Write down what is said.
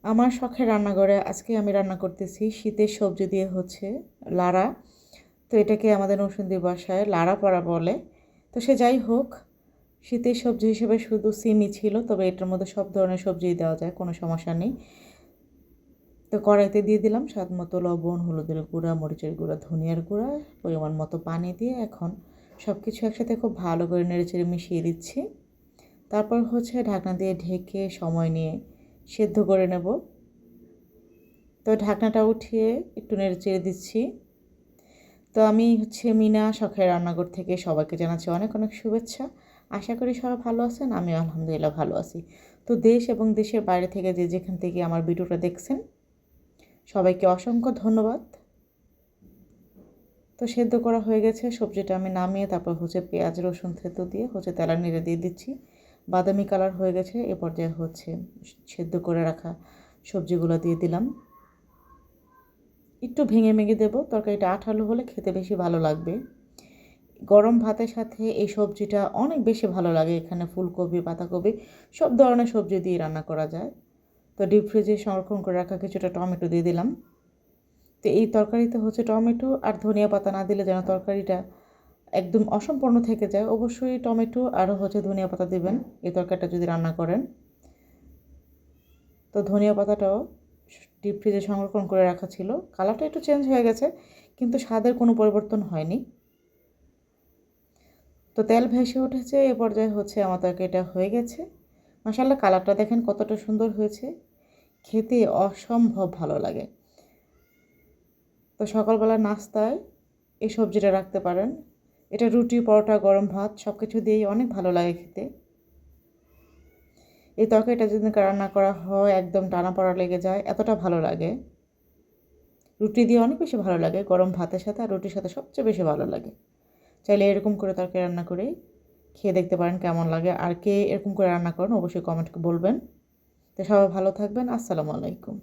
আমার শখের রান্নাঘরে আজকে আমি রান্না করতেছি শীতের সবজি দিয়ে লাড়া। তো এটাকে আমাদের নরসিংদী ভাষায় লাড়া পাড়া বলে। তো সে যাই হোক, শীতের সবজি হিসেবে শুধু সিমই ছিল, তবে এটার মধ্যে সব ধরনের সবজিই দেওয়া যায়, কোনো সমস্যা নেই। তো কড়াইতে দিয়ে দিলাম স্বাদ মতো লবণ, হলুদের গুঁড়া, মরিচের গুঁড়া, ধনিয়ার গুঁড়া, পরিমাণ মতো পানি দিয়ে এখন সব কিছু একসাথে খুব ভালো করে নেড়েচেড়ে মিশিয়ে দিচ্ছি। তারপর ঢাকনা দিয়ে ঢেকে সময় নিয়ে সেদ্ধ করে নেব। তো ঢাকনাটা উঠিয়ে একটু নেড়েচেড়ে দিচ্ছি। তো আমি মিনা শখের রান্নাঘর থেকে সবাইকে জানাচ্ছি অনেক অনেক শুভেচ্ছা। আশা করি সবাই ভালো আছেন, আমিও আলহামদুলিল্লাহ ভালো আছি। তো দেশ এবং দেশের বাইরে থেকে যে যেখান থেকে আমার ভিডিওটা দেখছেন সবাইকে অসংখ্য ধন্যবাদ। তো সেদ্ধ করা হয়ে গেছে, সবজিটা আমি নামিয়ে তারপর পেঁয়াজ রসুন থেতো দিয়ে তেলা নেড়ে দিয়ে দিচ্ছি। বাদামি কালার হয়ে গেছে, এ পর্যায়ে সেদ্ধ করে রাখা সবজিগুলো দিয়ে দিলাম। একটু ভেঙে ভেঙে দেবো, তরকারিটা আঠালো হলে খেতে বেশি ভালো লাগবে। গরম ভাতের সাথে এই সবজিটা অনেক বেশি ভালো লাগে। এখানে ফুলকপি, পাতাকপি সব ধরনের সবজি দিয়ে রান্না করা যায়। তো ডিপ ফ্রিজে সংরক্ষণ করে রাখা কিছুটা টমেটো দিয়ে দিলাম। তো এই তরকারিতে টমেটো আর ধনিয়া পাতা না দিলে যেন তরকারিটা একদম অসম্পূর্ণ থেকে যায়। অবশ্যই টমেটো আর ধনিয়া পাতা দেবেন এই তরকারিটা যদি রান্না করেন। তো ধনিয়া পাতাটাও ডিপ ফ্রিজে সংরক্ষণ করে রাখা ছিল। কালারটা একটু চেঞ্জ হয়ে গেছে, কিন্তু স্বাদের কোনো পরিবর্তন হয়নি। তো তেল ভেসে উঠেছে, এ পর্যায়ে আমার তরকারিটা হয়ে গেছে। মাশাআল্লাহ, কালারটা দেখেন কতটা সুন্দর হয়েছে, খেতে অসম্ভব ভালো লাগে। তো সকালবেলা নাস্তায় এই সবজিটা রাখতে পারেন। এটা রুটি, পরোটা, গরম ভাত সব কিছু দিয়েই অনেক ভালো লাগে খেতে। এই তরকারিটা যদি রান্না করা হয় একদম টানা পড়া লেগে যায়, এতটা ভালো লাগে। রুটি দিয়ে অনেক বেশি ভালো লাগে, গরম ভাতের সাথে আর রুটির সাথে সবচেয়ে বেশি ভালো লাগে। চাইলে এরকম করে তরকারি রান্না করে খেয়ে দেখতে পারেন কেমন লাগে। আর কে এরকম করে রান্না করেন অবশ্যই কমেন্ট বলবেন। তো সবাই ভালো থাকবেন। আসসালামু আলাইকুম।